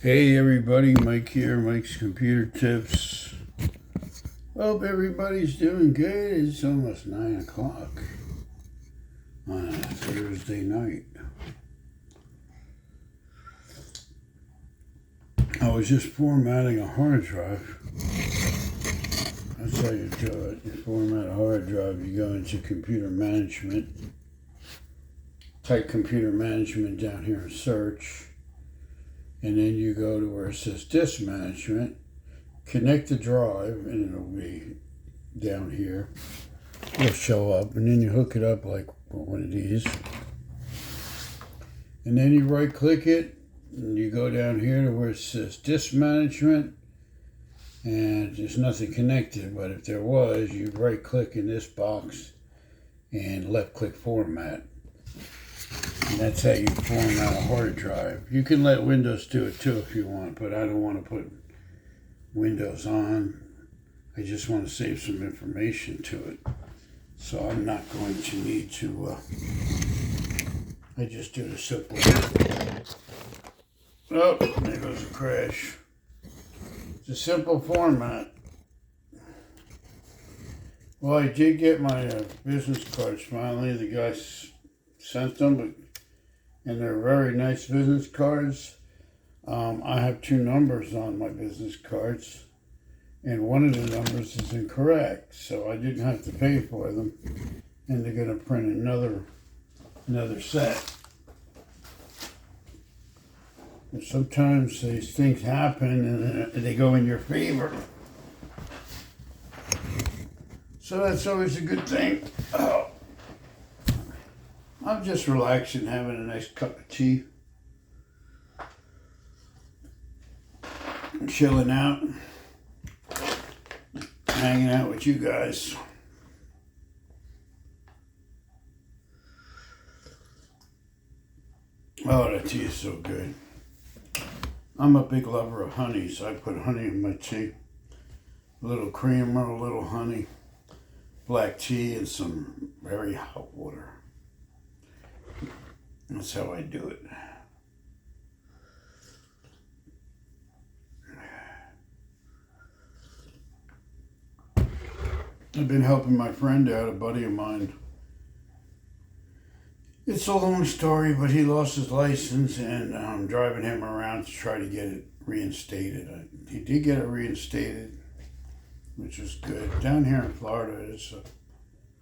Hey everybody, Mike here, Mike's Computer Tips. Hope everybody's doing good. It's almost 9 o'clock on a Thursday night. I was just formatting a hard drive. That's how you do it. You format a hard drive, you go into computer management, type computer management down here and search. And then you go to where it says disk management, connect the drive, and it'll be down here. It'll show up, and then you hook it up like one of these. And then you right click it, and you go down here to where it says disk management, and there's nothing connected, but if there was, you right click in this box and left click format. And that's how you format a hard drive. You can let Windows do it too if you want, but I don't want to put Windows on. I just want to save some information to it. So I'm not going to need to, I just do the simple. Oh, there goes a crash. It's a simple format. Well, I did get my business cards finally. The guy sent them, and they're very nice business cards. I have 2 numbers on my business cards, and one of the numbers is incorrect, so I didn't have to pay for them, and they're going to print another set. And sometimes these things happen, and they go in your favor. So that's always a good thing. Oh. I'm just relaxing, having a nice cup of tea. Chilling out. Hanging out with you guys. Oh, that tea is so good. I'm a big lover of honey, so I put honey in my tea. A little creamer, a little honey, black tea, and some very hot water. That's how I do it. I've been helping my friend out, a buddy of mine. It's a long story, but he lost his license, and I'm driving him around to try to get it reinstated. He did get it reinstated, which was good. Down here in Florida, it's a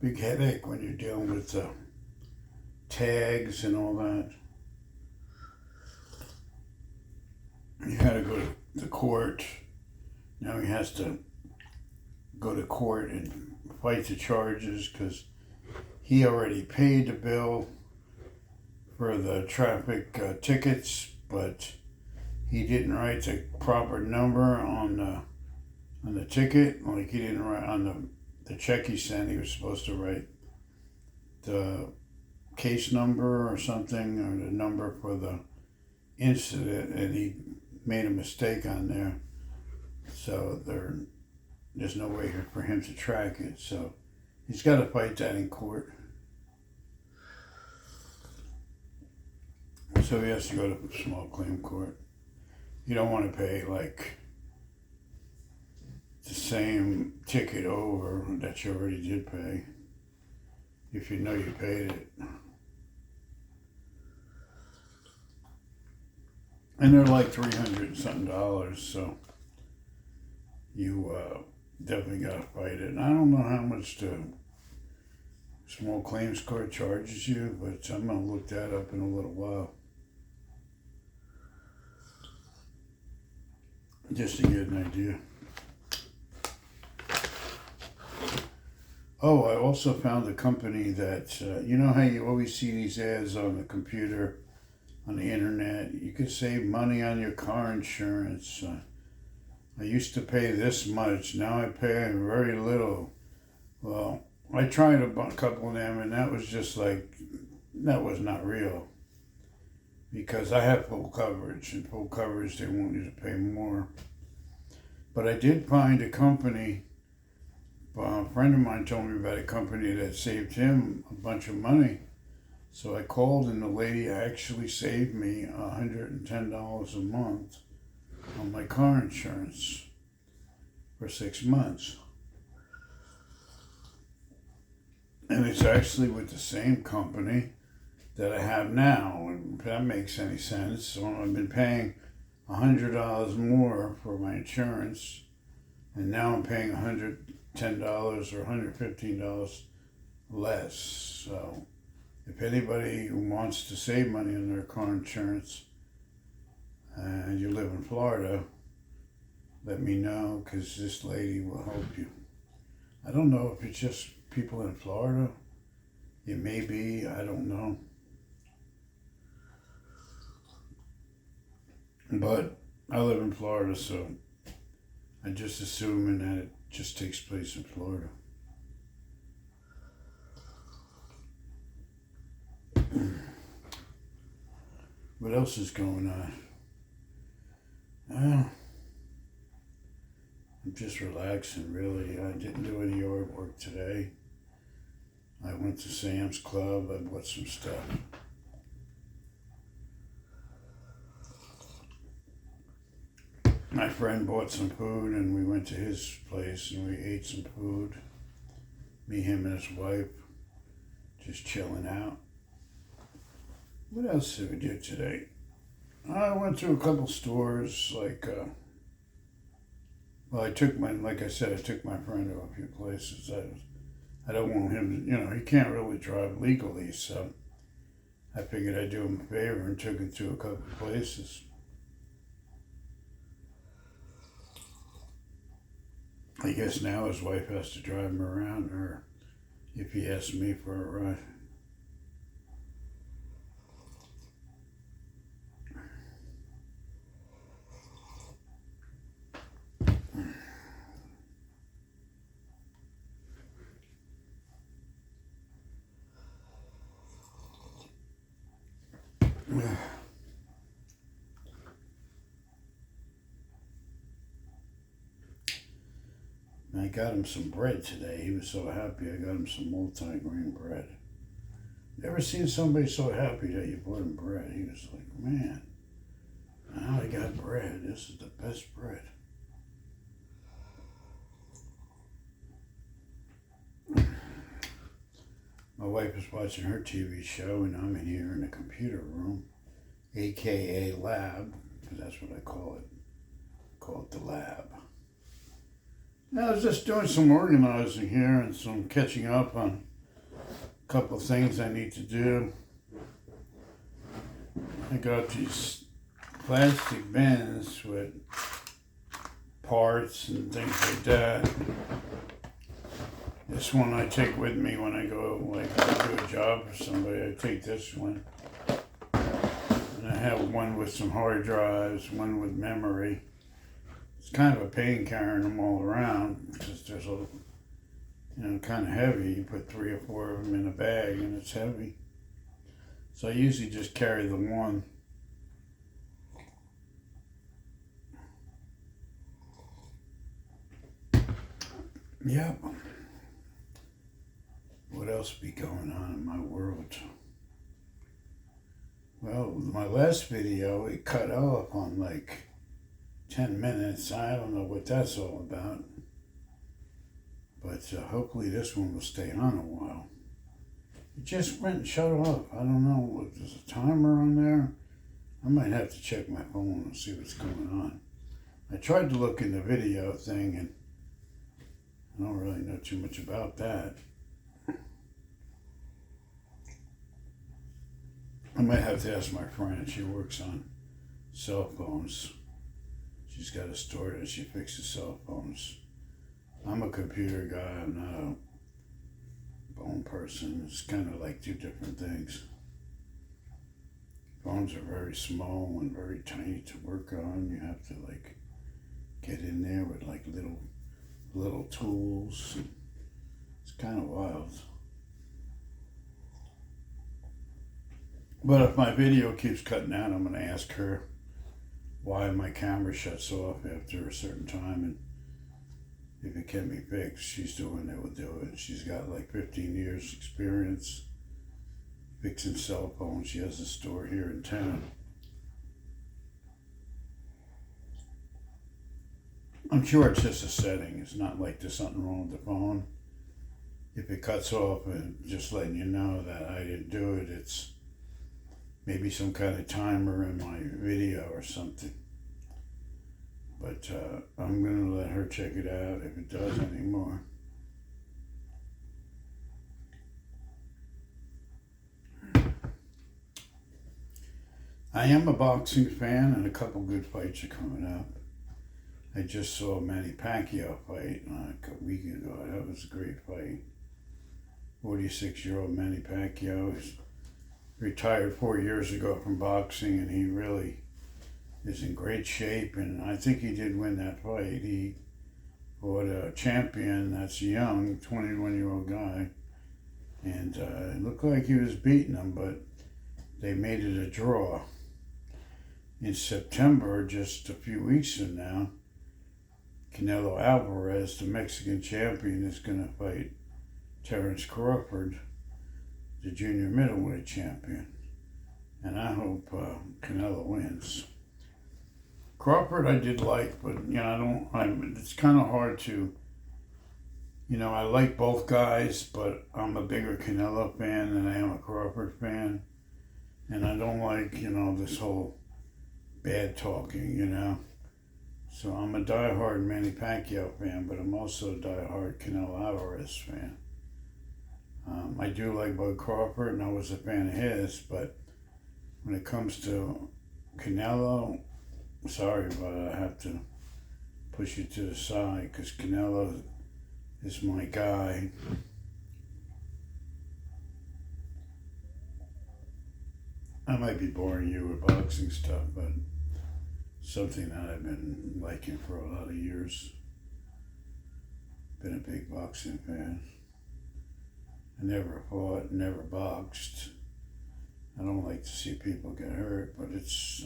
big headache when you're dealing with tags and all that. He had to go to the court. Now he has to go to court and fight the charges because he already paid the bill for the traffic tickets, but he didn't write the proper number on the ticket. Like he didn't write on the check he sent. He was supposed to write the case number or something, or the number for the incident, and he made a mistake on there. So there's no way for him to track it. So he's got to fight that in court. So he has to go to small claim court. You don't want to pay like the same ticket over that you already did pay if you know you paid it. And they're like $300 and something, so you definitely gotta fight it. And I don't know how much the small claims court charges you, but I'm gonna look that up in a little while. Just to get an idea. Oh, I also found a company that, you know how you always see these ads on the computer, on the internet? You can save money on your car insurance. I used to pay this much, now I pay very little. Well, I tried a couple of them, and that was just like, that was not real. Because I have full coverage, and full coverage they want you to pay more. But I did find a company, a friend of mine told me about a company that saved him a bunch of money. So I called, and the lady actually saved me $110 a month on my car insurance for 6 months. And it's actually with the same company that I have now, and if that makes any sense. So I've been paying $100 more for my insurance, and now I'm paying $110 or $115 less. So if anybody who wants to save money on their car insurance and you live in Florida, let me know, because this lady will help you. I don't know if it's just people in Florida. It may be, I don't know. But I live in Florida, so I'm just assuming that it just takes place in Florida. What else is going on? I'm just relaxing, really. I didn't do any yard work today. I went to Sam's Club. I bought some stuff. My friend bought some food, and we went to his place and we ate some food. Me, him, and his wife, just chilling out. What else did we do today? I went to a couple stores, I took like I said, I took my friend to a few places. I don't want him to, he can't really drive legally, so I figured I'd do him a favor and took him to a couple places. I guess now his wife has to drive him around, or if he asks me for a ride. I got him some bread today. He was so happy. I got him some multi-grain bread. Never seen somebody so happy that you bought him bread. He was like, man, now I got bread. This is the best bread. My wife is watching her TV show, and I'm in here in the computer room, aka lab, because that's what I call it. I call it the lab. I was just doing some organizing here and some catching up on a couple of things I need to do. I got these plastic bins with parts and things like that. This one I take with me when I go, I do a job for somebody. I take this one. And I have one with some hard drives, one with memory. It's kind of a pain carrying them all around because there's kind of heavy. You put 3 or 4 of them in a bag and it's heavy. So I usually just carry the one. Yep. What else be going on in my world? Well, my last video, it cut off on 10 minutes. I don't know what that's all about. But hopefully this one will stay on a while. It just went and shut off. I don't know. There's a timer on there. I might have to check my phone and see what's going on. I tried to look in the video thing, and I don't really know too much about that. I might have to ask my friend. She works on cell phones. She's got a store that she fixes cell phones. I'm a computer guy. I'm not a phone person. It's kind of like 2 different things. Phones are very small and very tiny to work on. You have to get in there with little tools. It's kind of wild. But if my video keeps cutting out, I'm going to ask her why my camera shuts off after a certain time, and if it can be fixed. She's doing it, will do it. She's got 15 years experience fixing cell phones. She has a store here in town. I'm sure it's just a setting. It's not like there's something wrong with the phone. If it cuts off, and just letting you know that I didn't do it, it's maybe some kind of timer in my video or something. But I'm gonna let her check it out if it does anymore. I am a boxing fan, and a couple good fights are coming up. I just saw Manny Pacquiao fight like a week ago. That was a great fight. 46-year-old Manny Pacquiao is retired 4 years ago from boxing, and he really is in great shape. And I think he did win that fight. He fought a champion that's young, 21-year-old guy, and it looked like he was beating him, but they made it a draw. In September, just a few weeks from now, Canelo Alvarez, the Mexican champion, is going to fight Terence Crawford, the junior middleweight champion. And I hope Canelo wins. Crawford I did like, but it's kind of hard to, I like both guys, but I'm a bigger Canelo fan than I am a Crawford fan. And I don't like, this whole bad talking, So I'm a diehard Manny Pacquiao fan, but I'm also a diehard Canelo Alvarez fan. I do like Bud Crawford, and I was a fan of his, but when it comes to Canelo, sorry, but I have to push you to the side because Canelo is my guy. I might be boring you with boxing stuff, but something that I've been liking for a lot of years. Been a big boxing fan. I never fought, never boxed. I don't like to see people get hurt, but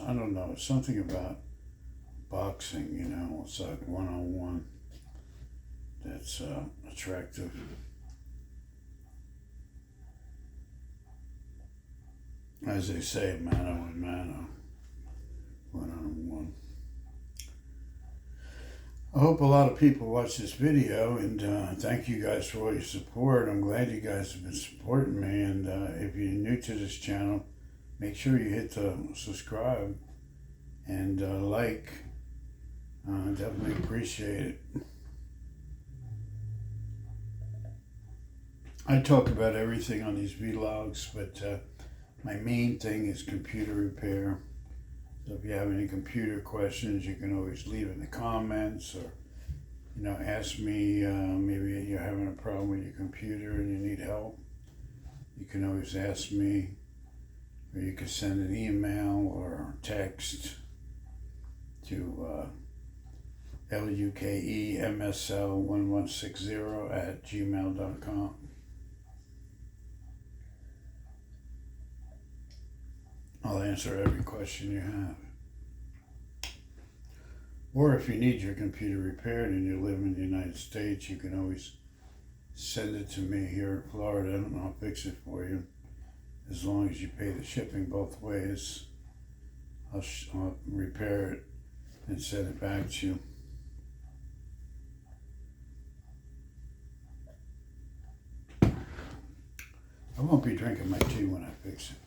I don't know, it's something about boxing, it's like one-on-one that's attractive. As they say, mano a mano, one-on-one. I hope a lot of people watch this video, and thank you guys for all your support. I'm glad you guys have been supporting me, and if you're new to this channel, make sure you hit the subscribe and like. Definitely appreciate it. I talk about everything on these vlogs, but my main thing is computer repair. So if you have any computer questions, you can always leave in the comments, or ask me. Maybe you're having a problem with your computer and you need help. You can always ask me, or you can send an email or text to lukemsl1160@gmail.com. I'll answer every question you have. Or if you need your computer repaired and you live in the United States, you can always send it to me here in Florida, and I'll fix it for you. As long as you pay the shipping both ways, I'll repair it and send it back to you. I won't be drinking my tea when I fix it.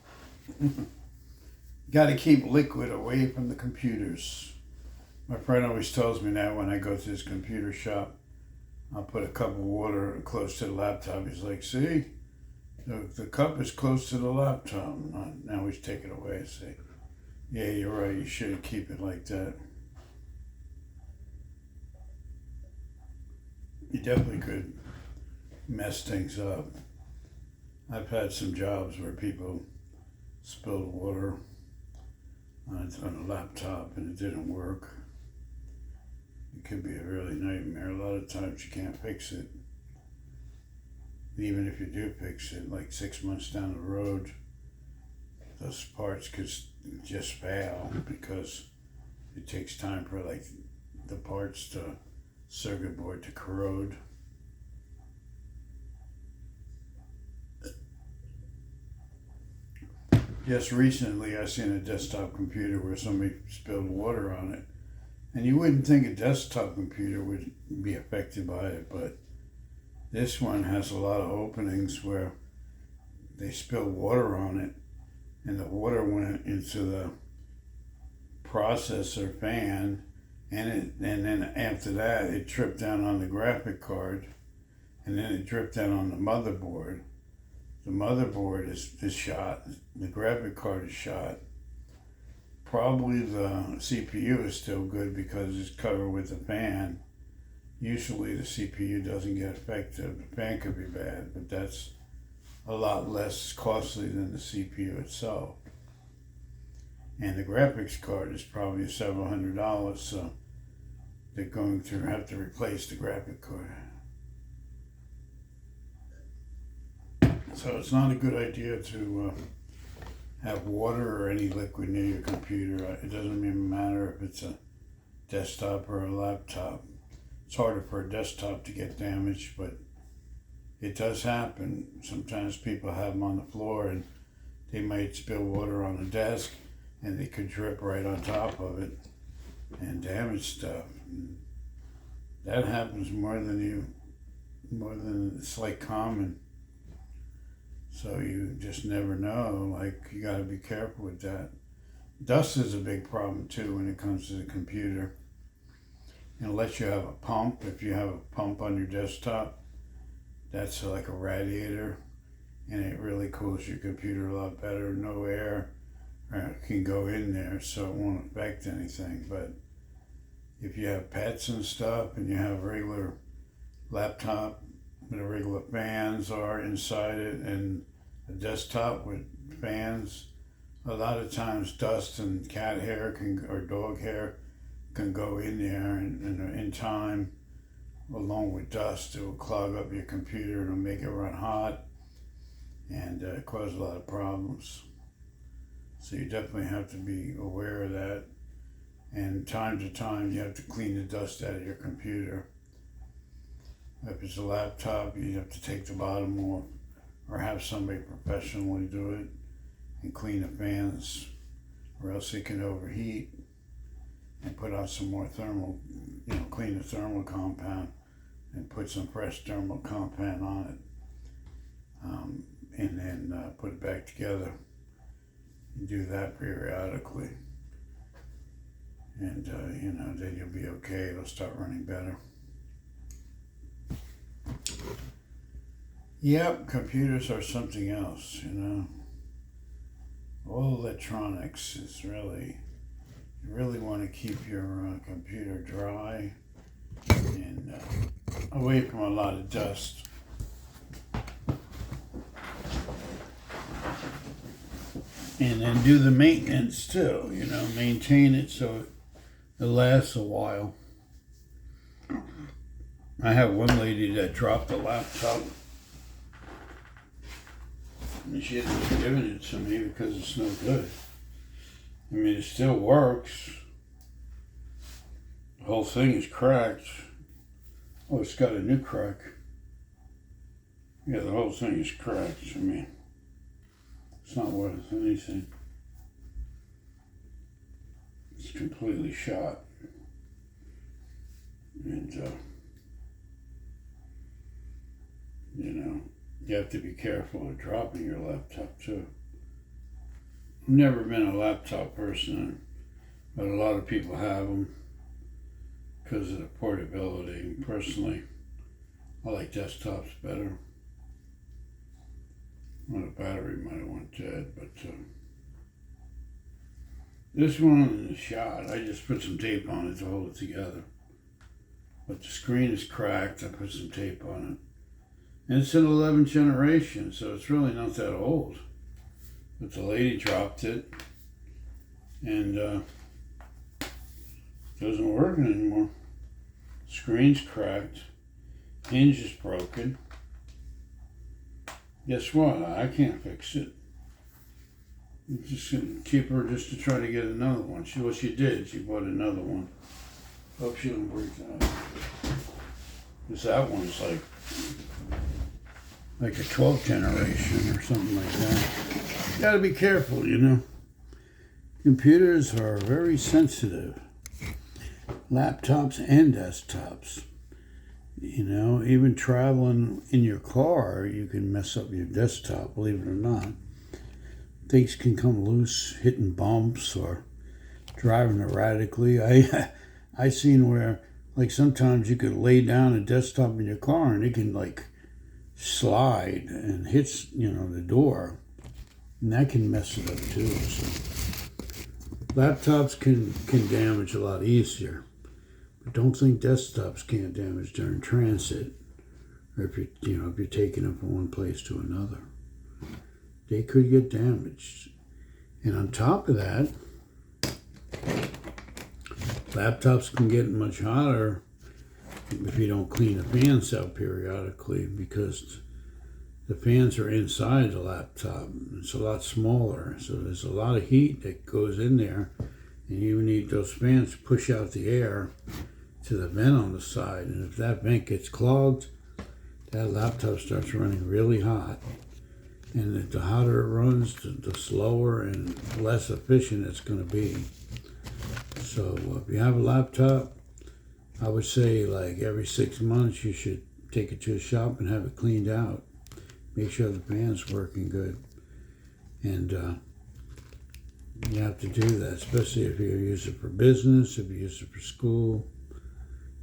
Got to keep liquid away from the computers. My friend always tells me that when I go to his computer shop, I'll put a cup of water close to the laptop. He's like, see, the cup is close to the laptop. Now he's taking it away. I say, yeah, you're right. You shouldn't keep it like that. You definitely could mess things up. I've had some jobs where people spilled water on a laptop and it didn't work. It could be a really nightmare. A lot of times you can't fix it. Even if you do fix it, like 6 months down the road, those parts could just fail because it takes time for the parts to circuit board to corrode. Just recently I seen a desktop computer where somebody spilled water on it And you wouldn't think a desktop computer would be affected by it, but this one has a lot of openings where they spill water on it, and the water went into the processor fan, and then after that it dripped down on the graphic card, and then it dripped down on the motherboard. The motherboard is shot, the graphic card is shot. Probably the CPU is still good because it's covered with a fan. Usually the CPU doesn't get affected. The fan could be bad, but that's a lot less costly than the CPU itself. And the graphics card is probably several $100s, so they're going to have to replace the graphic card. So it's not a good idea to have water or any liquid near your computer. It doesn't even matter if it's a desktop or a laptop. It's harder for a desktop to get damaged, but it does happen. Sometimes people have them on the floor and they might spill water on the desk and they could drip right on top of it and damage stuff. That happens more than it's like common. So you just never know. Like, you got to be careful with that. Dust is a big problem too when it comes to the computer. Unless you have a pump, if you have a pump on your desktop, that's like a radiator, and it really cools your computer a lot better. No air can go in there, so it won't affect anything. But if you have pets and stuff, and you have a regular laptop with regular fans are inside it, and a desktop with fans, a lot of times dust and cat hair or dog hair can go in there, and in time, along with dust, it will clog up your computer and make it run hot and cause a lot of problems. So you definitely have to be aware of that. And time to time, you have to clean the dust out of your computer. If it's a laptop, you have to take the bottom off or have somebody professionally do it and clean the fans, or else it can overheat, and put on some more thermal, clean the thermal compound and put some fresh thermal compound on it, and then put it back together. You do that periodically, and then you'll be okay. It'll start running better. Yep, computers are something else, All electronics is really, you really want to keep your computer dry and away from a lot of dust. And then do the maintenance too, maintain it so it lasts a while. I have one lady that dropped a laptop, and she ended up giving it to me because it's no good. I mean, it still works. The whole thing is cracked. Oh, it's got a new crack. Yeah, the whole thing is cracked. I mean, it's not worth anything. It's completely shot. And, you have to be careful of dropping your laptop too. I've never been a laptop person, but a lot of people have them because of the portability. Personally, I like desktops better. Well, the battery might have went dead, but this one is shot. I just put some tape on it to hold it together. But the screen is cracked. I put some tape on it. And it's an 11th generation, so it's really not that old. But the lady dropped it, and doesn't work anymore. Screen's cracked, hinge is broken. Guess what? I can't fix it. I'm just gonna keep her just to try to get another one. She did. She bought another one. Hope she don't break that. Because that one's like a 12th generation or something like that. You gotta be careful, Computers are very sensitive. laptops and desktops. You know, even traveling in your car, you can mess up your desktop, believe it or not. Things can come loose, hitting bumps or driving erratically. I seen where, like, sometimes you could lay down a desktop in your car and it can, like, slide and hits, you know, the door. And that can mess it up too. So laptops can damage a lot easier. But don't think desktops can't damage during transit, or if you're taking them from one place to another. They could get damaged. And on top of that, laptops can get much hotter if you don't clean the fans out periodically, because the fans are inside the laptop. It's a lot smaller, so there's a lot of heat that goes in there, and you need those fans to push out the air to the vent on the side. And if that vent gets clogged, that laptop starts running really hot. And the hotter it runs, the slower and less efficient it's going to be. So if you have a laptop, I would say like every 6 months you should take it to a shop and have it cleaned out. Make sure the fan's working good. And you have to do that, especially if you use it for business, if you use it for school.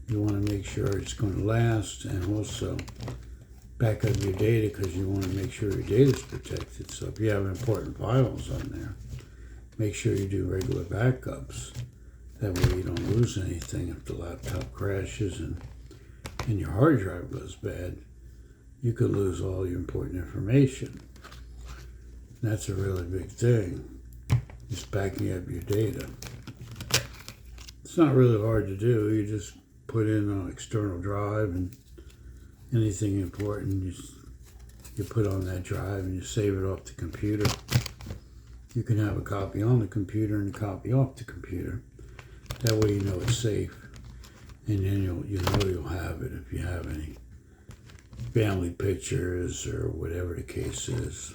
You want to make sure it's going to last, and also back up your data, because you want to make sure your data is protected. So if you have important files on there, make sure you do regular backups. That way you don't lose anything if the laptop crashes and your hard drive goes bad. You could lose all your important information. That's a really big thing, just backing up your data. It's not really hard to do. You just put in an external drive, and anything important you put on that drive, and you save it off the computer. You can have a copy on the computer and a copy off the computer. That way you know it's safe, and then you'll have it if you have any family pictures or whatever the case is,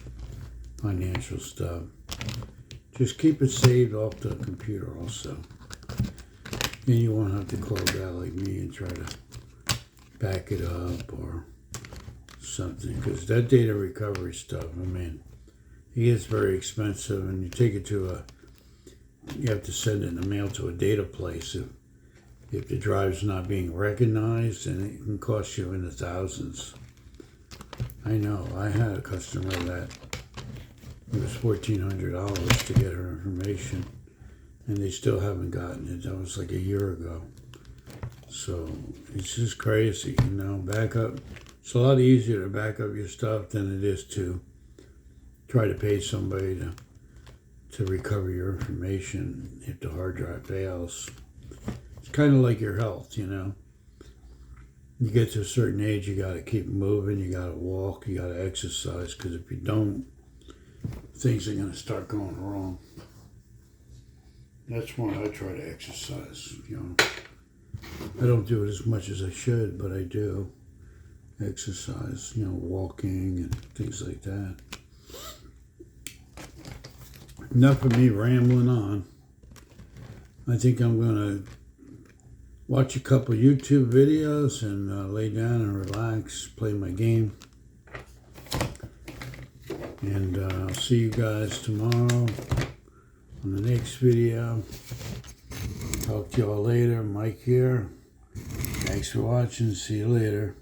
financial stuff. Just keep it saved off the computer also. Then you won't have to call a guy like me and try to back it up or something, because that data recovery stuff, I mean, it gets very expensive, and you take it to you have to send it in the mail to a data place if the drive's not being recognized, and it can cost you in the thousands. I know, I had a customer that it was $1,400 to get her information, and they still haven't gotten it. That was like a year ago. So it's just crazy, backup. It's a lot easier to back up your stuff than it is to try to pay somebody to recover your information if the hard drive fails. It's kind of like your health, You get to a certain age, you got to keep moving, you got to walk, you got to exercise, because if you don't, things are going to start going wrong. That's why I try to exercise, I don't do it as much as I should, but I do exercise, walking and things like that. Enough of me rambling on. I think I'm going to watch a couple YouTube videos and lay down and relax, play my game. And I'll see you guys tomorrow on the next video. Talk to y'all later. Mike here. Thanks for watching. See you later.